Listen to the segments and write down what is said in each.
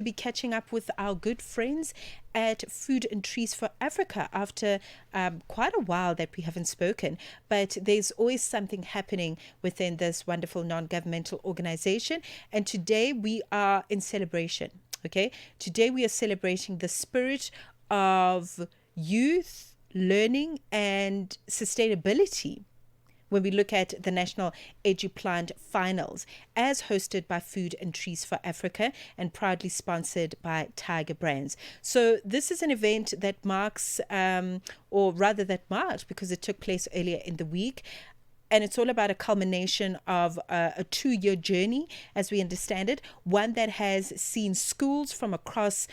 be catching up with our good friends at Food and Trees for Africa after quite a while that we haven't spoken. But there's always something happening within this wonderful non governmental organization. And today we are in celebration. Okay. Today we are celebrating the spirit of youth, learning, and sustainability when we look at the National EduPlant Finals, as hosted by Food and Trees for Africa and proudly sponsored by Tiger Brands. So this is an event that marks, or rather that marked, because it took place earlier in the week, and it's all about a culmination of a 2-year journey, as we understand it, one that has seen schools from across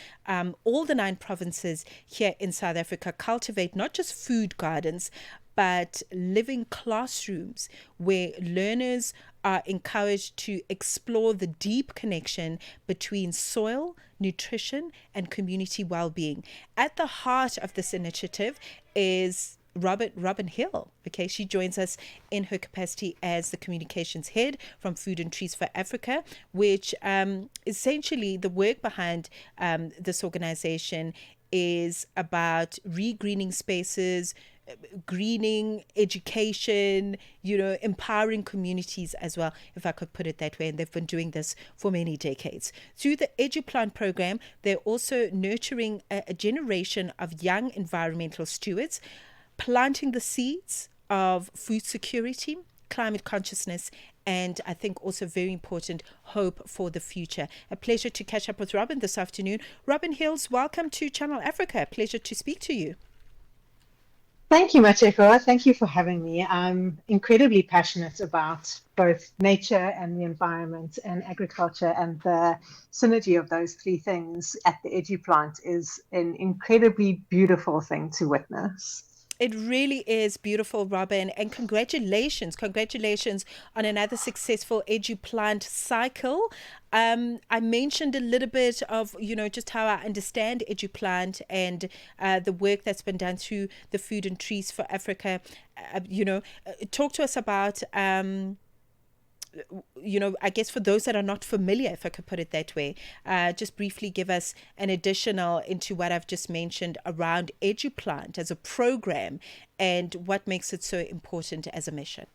all the 9 provinces here in South Africa cultivate not just food gardens, but living classrooms where learners are encouraged to explore the deep connection between soil, nutrition, and community well-being. At the heart of this initiative is Robyn Hill. Okay, she joins us in her capacity as the communications head from Food and Trees for Africa, which essentially the work behind this organization is about regreening spaces, greening, education, empowering communities as well, if I could put it that way. And they've been doing this for many decades. Through the EduPlant program, they're also nurturing a generation of young environmental stewards, planting the seeds of food security, climate consciousness, and I think also very important, hope for the future. A pleasure to catch up with Robyn this afternoon. Robyn Hills, welcome to Channel Africa. Pleasure to speak to you. Thank you, Mmatsheko. Thank you for having me. I'm incredibly passionate about both nature and the environment and agriculture, and the synergy of those 3 things at the EduPlant is an incredibly beautiful thing to witness. It really is beautiful, Robyn, and congratulations on another successful EduPlant cycle. I mentioned a little bit of, just how I understand EduPlant and the work that's been done through the Food and Trees for Africa. Talk to us about I guess for those that are not familiar, if I could put it that way, just briefly give us an additional into what I've just mentioned around EduPlant as a program and what makes it so important as a mission.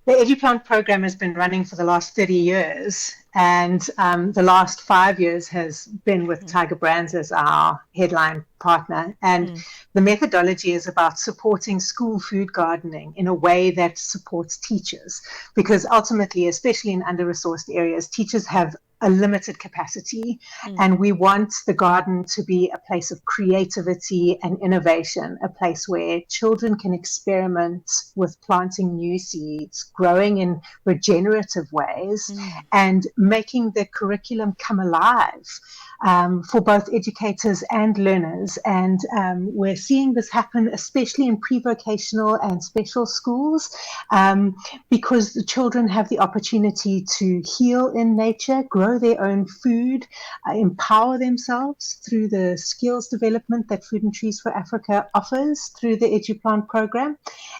The EduPlant program has been running for the last 30 years, and the last 5 years has been with Tiger Brands as our headline partner. And the methodology is about supporting school food gardening in a way that supports teachers, because ultimately, especially in under-resourced areas, teachers have a limited capacity, and we want the garden to be a place of creativity and innovation, a place where children can experiment with planting new seeds, growing in regenerative ways, and making the curriculum come alive for both educators and learners. And we're seeing this happen especially in pre-vocational and special schools, because the children have the opportunity to heal in nature, grow their own food, empower themselves through the skills development that Food and Trees for Africa offers through the EduPlant program.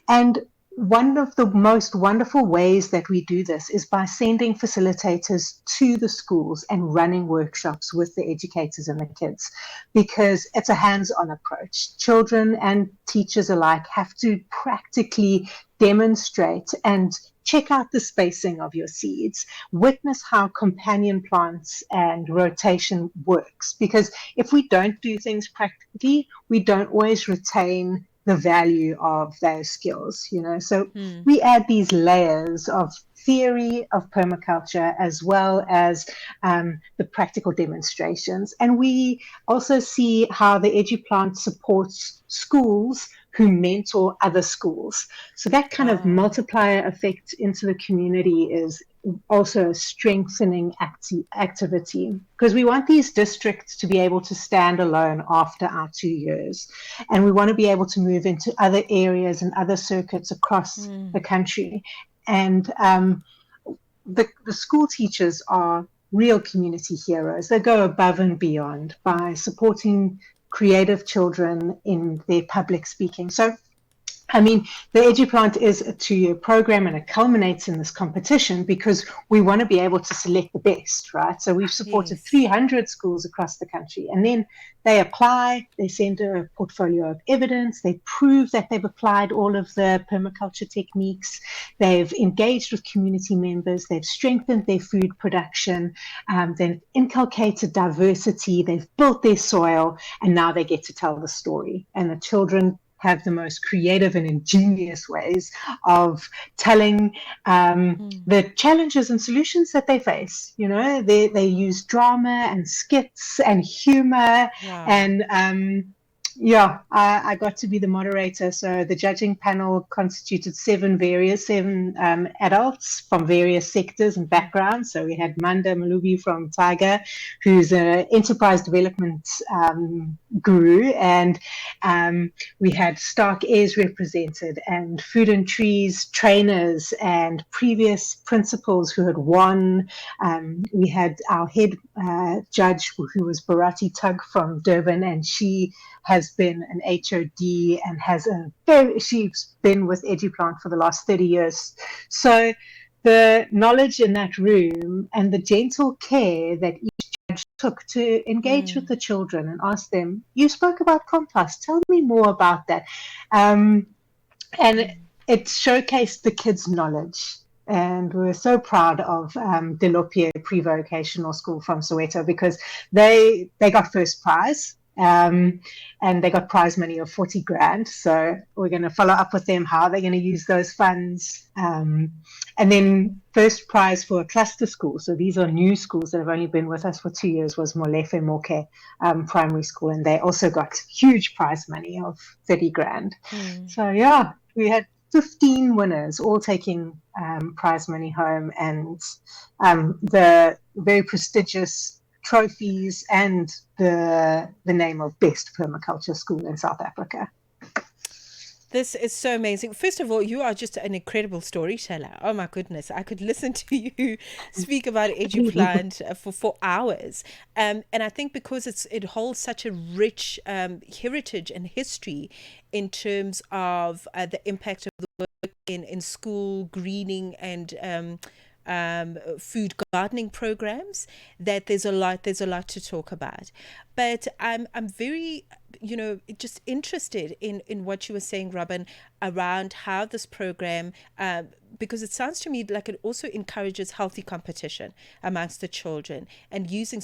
And one of the most wonderful ways that we do this is by sending facilitators to the schools and running workshops with the educators and the kids, because it's a hands-on approach. Children and teachers alike have to practically demonstrate and check out the spacing of your seeds, witness how companion plants and rotation works, because if we don't do things practically, we don't always retain the value of those skills, So we add these layers of theory of permaculture as well as the practical demonstrations. And we also see how the EduPlant supports schools who mentor other schools. So that kind of multiplier effect into the community is also a strengthening activity, because we want these districts to be able to stand alone after our 2 years, and we want to be able to move into other areas and other circuits across the country. And the school teachers are real community heroes. They go above and beyond by supporting creative children in their public speaking. So I mean, the EduPlant is a 2-year program and it culminates in this competition because we want to be able to select the best, right? So we've supported Yes. 300 schools across the country, and then they apply, they send a portfolio of evidence, they prove that they've applied all of the permaculture techniques, they've engaged with community members, they've strengthened their food production, they've inculcated diversity, they've built their soil, and now they get to tell the story. And the children have the most creative and ingenious ways of telling the challenges and solutions that they face. You know, they use drama and skits and humor, Wow. and yeah, I got to be the moderator. So the judging panel constituted seven adults from various sectors and backgrounds. So we had Manda Malubi from Tiger, who's an enterprise development guru, and we had Stark Airs represented, and Food and Trees trainers and previous principals who had won. We had our head judge, who was Barati Tug from Durban, and she has been an HOD and she's been with EduPlant for the last 30 years. So the knowledge in that room and the gentle care that each judge took to engage with the children and ask them, you spoke about compost, tell me more about that. And it showcased the kids' knowledge. And we were so proud of Delopia Pre-Vocational School from Soweto because they got first prize. And they got prize money of 40 grand. So we're going to follow up with them how they're going to use those funds. And then first prize for a cluster school. So these are new schools that have only been with us for 2 years, was Molefe Moke Primary School. And they also got huge prize money of 30 grand. So yeah, we had 15 winners, all taking prize money home, and the very prestigious trophies and the name of best permaculture school in South Africa. This is so amazing. First of all, you are just an incredible storyteller. Oh my goodness. I could listen to you speak about EduPlant for hours. And I think because it holds such a rich heritage and history in terms of the impact of the work in school, greening, and food gardening programs, that there's a lot to talk about. But I'm very just interested in what you were saying, Robyn, around how this program, because it sounds to me like it also encourages healthy competition amongst the children and using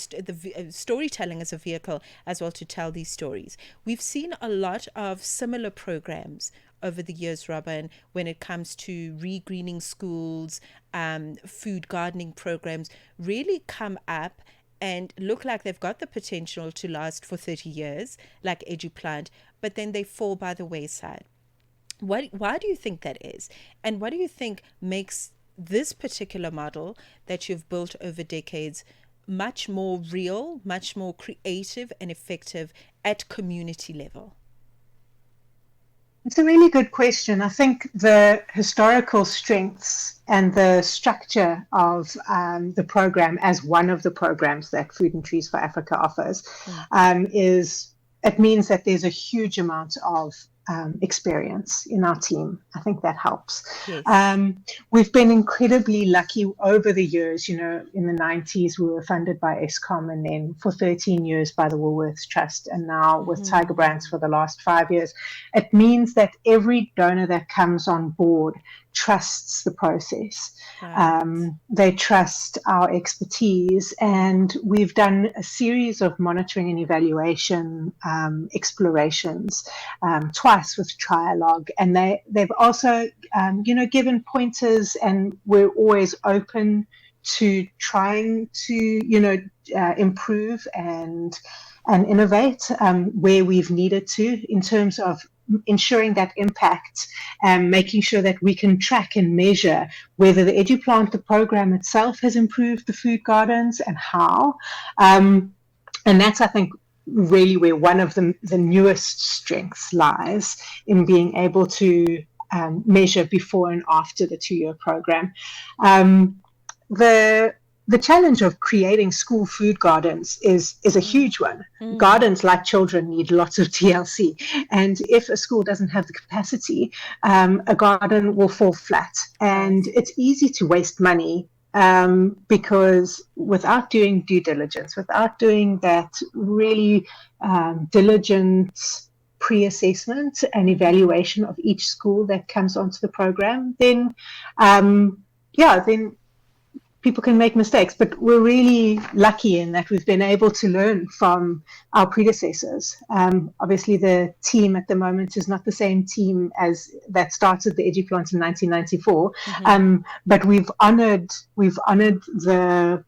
storytelling as a vehicle as well to tell these stories. We've seen a lot of similar programs over the years, Robyn, when it comes to regreening schools, food gardening programs really come up and look like they've got the potential to last for 30 years, like EduPlant, but then they fall by the wayside. Why do you think that is? And what do you think makes this particular model that you've built over decades much more real, much more creative and effective at community level? It's a really good question. I think the historical strengths and the structure of the program as one of the programs that Food and Trees for Africa offers it means that there's a huge amount of experience in our team. I think that helps. Yes. We've been incredibly lucky over the years. You know, in the 90s, we were funded by ESCOM, and then for 13 years by the Woolworths Trust, and now with Tiger Brands for the last 5 years. It means that every donor that comes on board trusts the process. Right. They trust our expertise, and we've done a series of monitoring and evaluation explorations twice with Trialogue, and they've also given pointers, and we're always open to trying to improve and innovate where we've needed to in terms of ensuring that impact and making sure that we can track and measure whether the EduPlant, the program itself, has improved the food gardens and how. And that's, I think, really where one of the newest strengths lies, in being able to measure before and after the 2-year program. The the challenge of creating school food gardens is a huge one. Gardens, like children, need lots of TLC, and if a school doesn't have the capacity, a garden will fall flat, and it's easy to waste money, because without doing due diligence, without doing that really diligent pre-assessment and evaluation of each school that comes onto the program, then then people can make mistakes, but we're really lucky in that we've been able to learn from our predecessors. Obviously, the team at the moment is not the same team as that started the EduPlant in 1994, but we've honoured the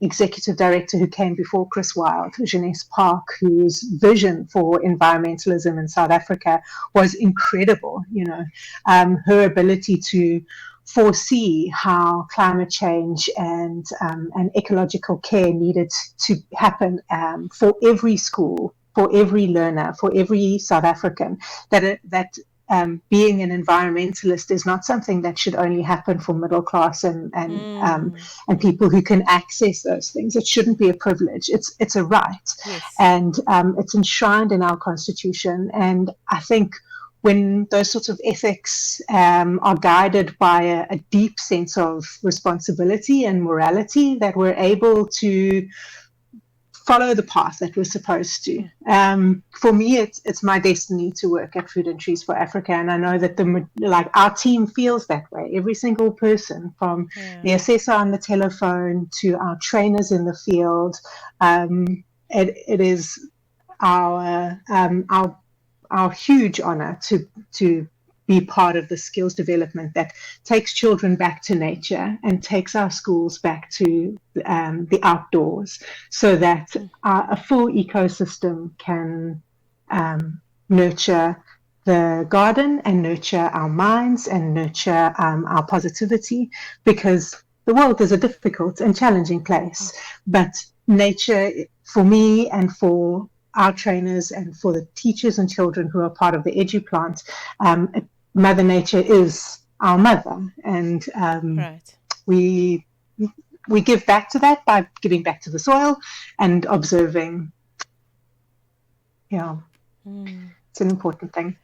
executive director who came before Chris Wilde, Janice Park, whose vision for environmentalism in South Africa was incredible. Her ability to foresee how climate change and ecological care needed to happen for every school, for every learner, for every South African, that being an environmentalist is not something that should only happen for middle class and people who can access those things. It shouldn't be a privilege. It's a right. Yes. And it's enshrined in our constitution. And I think when those sorts of ethics are guided by a deep sense of responsibility and morality, that we're able to follow the path that we're supposed to. For me, it's my destiny to work at Food and Trees for Africa, and I know that our team feels that way. Every single person, from the assessor on the telephone to our trainers in the field, it is our huge honor to be part of the skills development that takes children back to nature and takes our schools back to the outdoors, so that a full ecosystem can nurture the garden and nurture our minds and nurture our positivity, because the world is a difficult and challenging place. But nature, for me and for our trainers and for the teachers and children who are part of the EduPlant, Mother Nature is our mother, and we give back to that by giving back to the soil and observing. It's an important thing.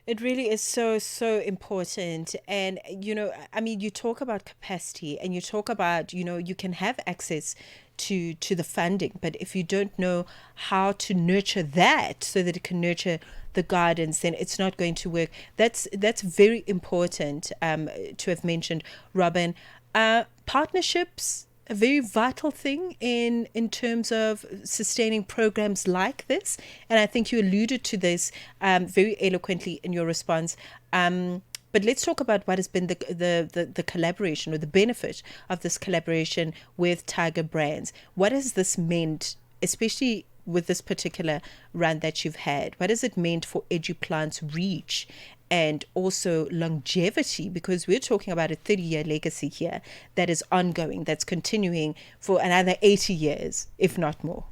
It really is so, so important. And, you talk about capacity and you talk about, you can have access to the funding, but if you don't know how to nurture that so that it can nurture the gardens, then it's not going to work. That's very important to have mentioned, Robyn. Partnerships, a very vital thing in terms of sustaining programs like this, and I think you alluded to this very eloquently in your response. But let's talk about what has been the collaboration, or the benefit of this collaboration with Tiger Brands. What has this meant, especially with this particular run that you've had? What has it meant for EduPlant's reach and also longevity? Because we're talking about a 30-year legacy here that is ongoing, that's continuing for another 80 years, if not more.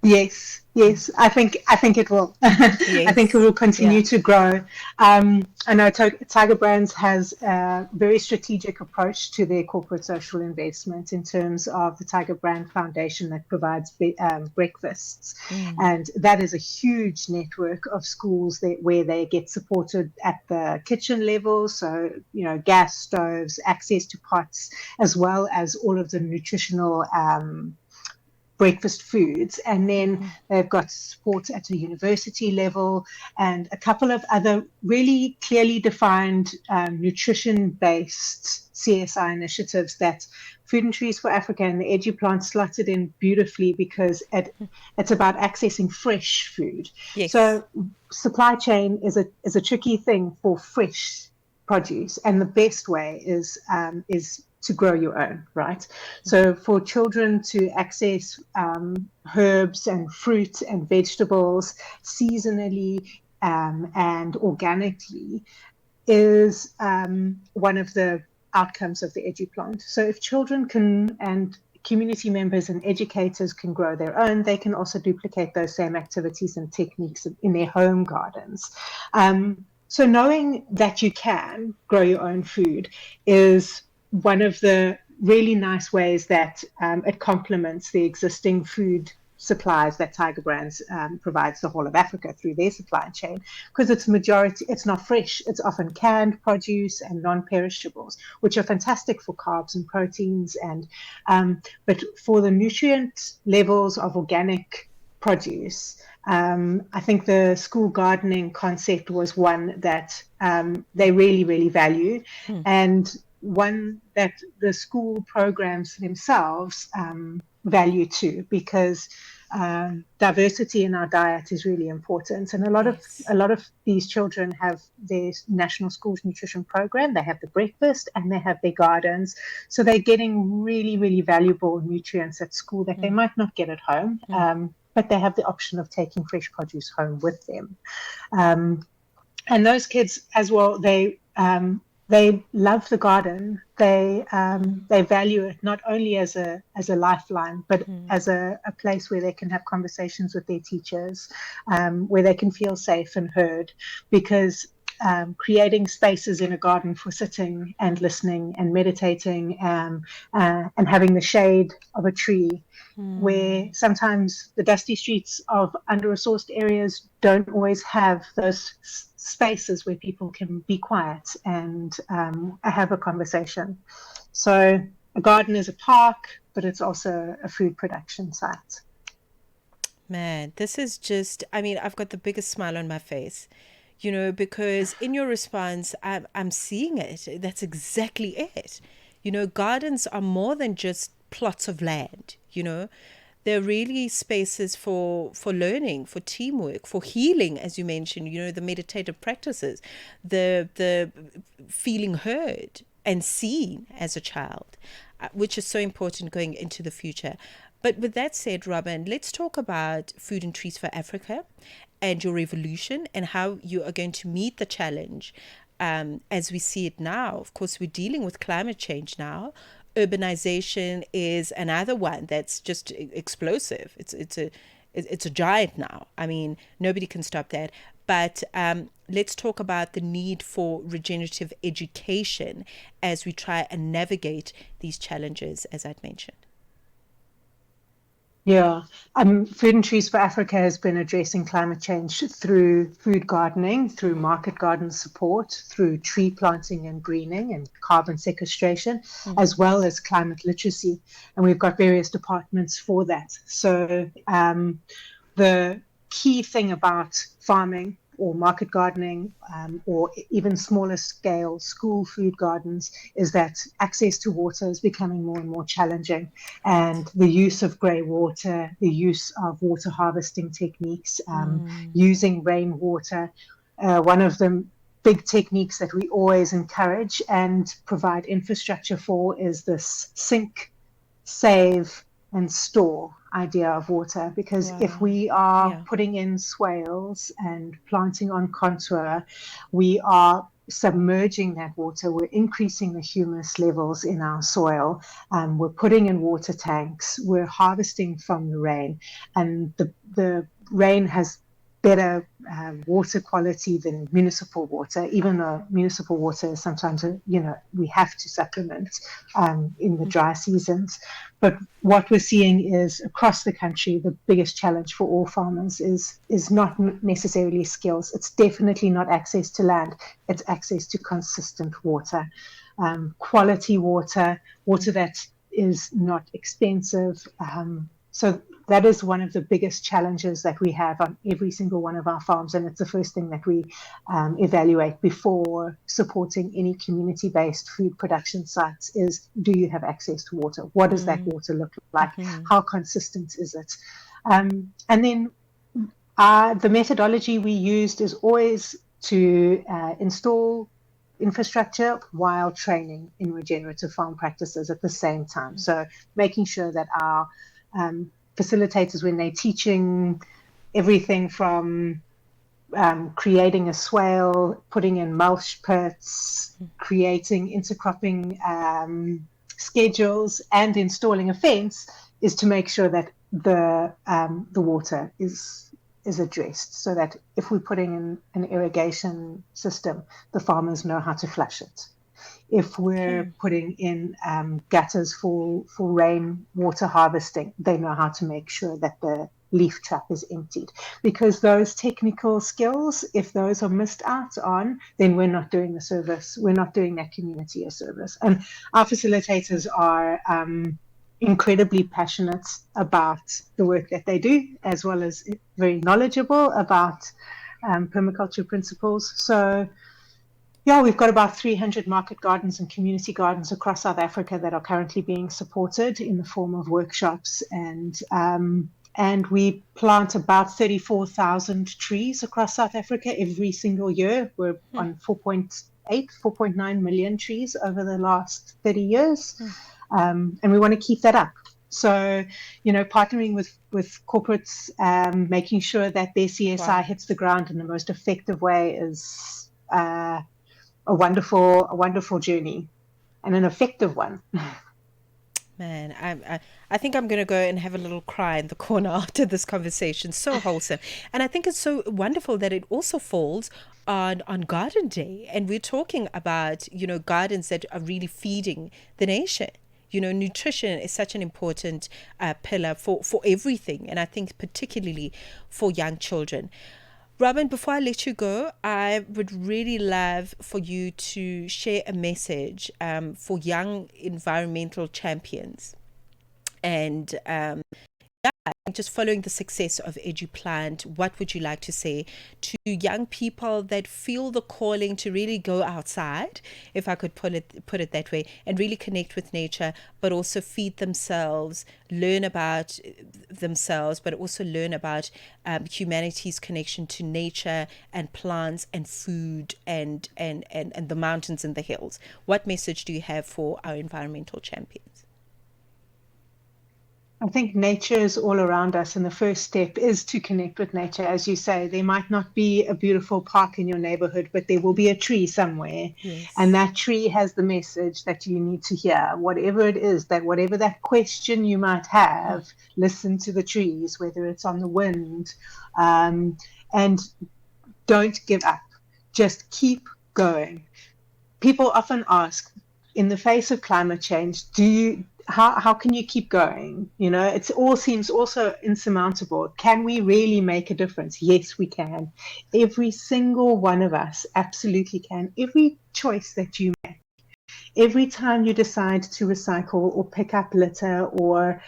Yes, I think it will. Yes. I think it will continue to grow. I know Tiger Brands has a very strategic approach to their corporate social investment in terms of the Tiger Brand Foundation that provides breakfasts, and that is a huge network of schools where they get supported at the kitchen level. So gas stoves, access to pots, as well as all of the nutritional breakfast foods, and then they've got support at a university level and a couple of other really clearly defined nutrition-based CSI initiatives that Food and Trees for Africa and the EduPlant slotted in beautifully, because it's about accessing fresh food. Yes. So supply chain is a tricky thing for fresh produce, and the best way is to grow your own, right? So for children to access herbs and fruit and vegetables seasonally and organically is one of the outcomes of the EduPlant. So if children can, and community members and educators can grow their own, they can also duplicate those same activities and techniques in their home gardens. So knowing that you can grow your own food is one of the really nice ways that it complements the existing food supplies that Tiger Brands provides the whole of Africa through their supply chain, because it's not fresh. It's often canned produce and non-perishables, which are fantastic for carbs and proteins, and but for the nutrient levels of organic produce, I think the school gardening concept was one that they really, really valued, and one that the school programs themselves value too, because diversity in our diet is really important. And Yes. a lot of these children have their national schools nutrition program. They have the breakfast and they have their gardens, so they're getting really, really valuable nutrients at school that they might not get at home. But they have the option of taking fresh produce home with them. And those kids as well, they love the garden. They value it not only as a lifeline, but as a place where they can have conversations with their teachers, where they can feel safe and heard, because creating spaces in a garden for sitting and listening and meditating, and having the shade of a tree, where sometimes the dusty streets of under-resourced areas don't always have those spaces where people can be quiet and have a conversation. So a garden is a park, but it's also a food production site. Man, this is just, I mean, I've got the biggest smile on my face, because in your response, I'm seeing it. That's exactly it. Gardens are more than just plots of land, They're really spaces for learning, for teamwork, for healing, as you mentioned, the meditative practices, the feeling heard and seen as a child, which is so important going into the future. But with that said, Robyn, let's talk about Food and Trees for Africa and your evolution and how you are going to meet the challenge as we see it now. Of course, we're dealing with climate change now. Urbanization is another one that's just explosive. It's a giant now. I mean, nobody can stop that. But let's talk about the need for regenerative education as we try and navigate these challenges, as I'd mentioned. Yeah, Food and Trees for Africa has been addressing climate change through food gardening, through market garden support, through tree planting and greening and carbon sequestration, as well as climate literacy. And we've got various departments for that. So the key thing about farming or market gardening, or even smaller scale school food gardens, is that access to water is becoming more and more challenging. Right. And the use of grey water, the use of water harvesting techniques, using rainwater, one of the big techniques that we always encourage and provide infrastructure for is this sink, save, and store idea of water, because if Wow. we are Yeah. putting in swales and planting on contour, we are submerging that water, we're increasing the humus levels in our soil, we're putting in water tanks, we're harvesting from the rain, and the rain has better water quality than municipal water, even though municipal water is sometimes, we have to supplement in the dry seasons. But what we're seeing is across the country, the biggest challenge for all farmers is not necessarily skills. It's definitely not access to land. It's access to consistent water, quality water, water that is not expensive. So that is one of the biggest challenges that we have on every single one of our farms, and it's the first thing that we evaluate before supporting any community-based food production sites is, do you have access to water? What does that water look like? How consistent is it? And then the methodology we used is always to install infrastructure while training in regenerative farm practices at the same time. So making sure that our facilitators, when they're teaching everything from creating a swale, putting in mulch pits, creating intercropping schedules, and installing a fence, is to make sure that the water is addressed, so that if we're putting in an irrigation system, the farmers know how to flush it. if we're putting in gutters for rainwater harvesting, they know how to make sure that the leaf trap is emptied. Because those technical skills, if those are missed out on, then we're not doing the service. We're not doing that community a service. And our facilitators are incredibly passionate about the work that they do, as well as very knowledgeable about permaculture principles. So yeah, we've got about 300 market gardens and community gardens across South Africa that are currently being supported in the form of workshops, and we plant about 34,000 trees across South Africa every single year. We're on 4.9 million trees over the last 30 years, and we want to keep that up. So, partnering with corporates, making sure that their CSI hits the ground in the most effective way is a wonderful journey, and an effective one. Man, I think I'm going to go and have a little cry in the corner after this conversation. So wholesome. And I think it's so wonderful that it also falls on Garden Day. And we're talking about, gardens that are really feeding the nation. Nutrition is such an important pillar for everything. And I think particularly for young children. Robyn, before I let you go, I would really love for you to share a message for young environmental champions and just following the success of EduPlant. What would you like to say to young people that feel the calling to really go outside, if I could put it that way, and really connect with nature, but also feed themselves, learn about themselves, but also learn about humanity's connection to nature and plants and food and the mountains and the hills? What message do you have for our environmental champions? I think nature is all around us, and the first step is to connect with nature. As you say, there might not be a beautiful park in your neighborhood, but there will be a tree somewhere. Yes. And that tree has the message that you need to hear. Whatever it is, whatever that question you might have, listen to the trees, whether it's on the wind, and don't give up. Just keep going. People often ask, in the face of climate change, how can you keep going? It all seems also insurmountable. Can we really make a difference? Yes, we can. Every single one of us absolutely can. Every choice that you make, every time you decide to recycle or pick up litter or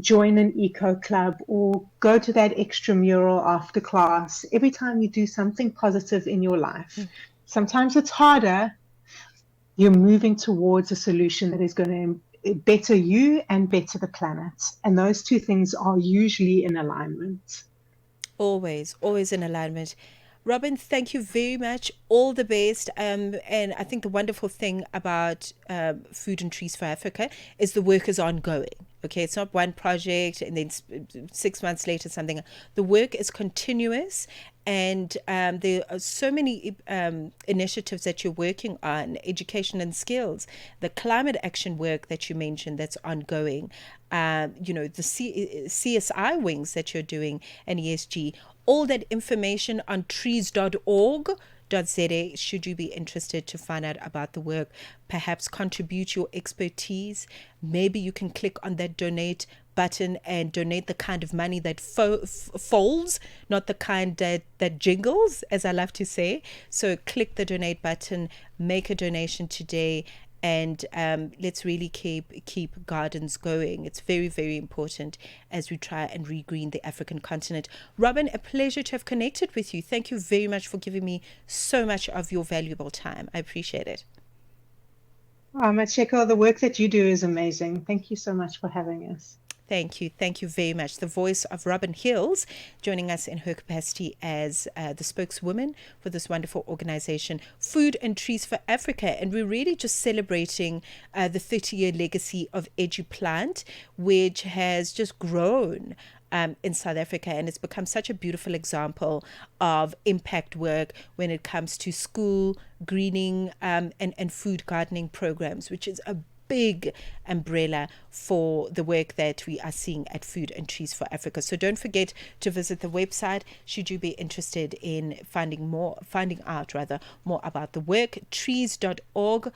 join an eco club or go to that extramural after class, every time you do something positive in your life, sometimes it's harder. You're moving towards a solution that is going to better you and better the planet. And those two things are usually in alignment. Always in alignment. Robyn, thank you very much. All the best. And I think the wonderful thing about Food and Trees for Africa is the work is ongoing. Okay, it's not one project and then 6 months later something. The work is continuous, and there are so many initiatives that you're working on, education and skills, the climate action work that you mentioned that's ongoing, the CSI wings that you're doing, and ESG. All that information on trees.org.za should you be interested to find out about the work, perhaps contribute your expertise. Maybe you can click on that donate button and donate the kind of money that folds, not the kind that jingles, as I love to say. So click the donate button, make a donation today, and let's really keep gardens going. It's very, very important as we try and regreen the African continent. Robyn, a pleasure to have connected with you. Thank you very much for giving me so much of your valuable time. I appreciate it. Mmatsheko, the work that you do is amazing. Thank you so much for having us. Thank you. Thank you very much. The voice of Robyn Hills, joining us in her capacity as the spokeswoman for this wonderful organization, Food and Trees for Africa. And we're really just celebrating the 30-year legacy of EduPlant, which has just grown in South Africa, and it's become such a beautiful example of impact work when it comes to school greening and food gardening programs, which is a big umbrella for the work that we are seeing at Food and Trees for Africa. So don't forget to visit the website should you be interested in finding out more about the work, trees.org.za.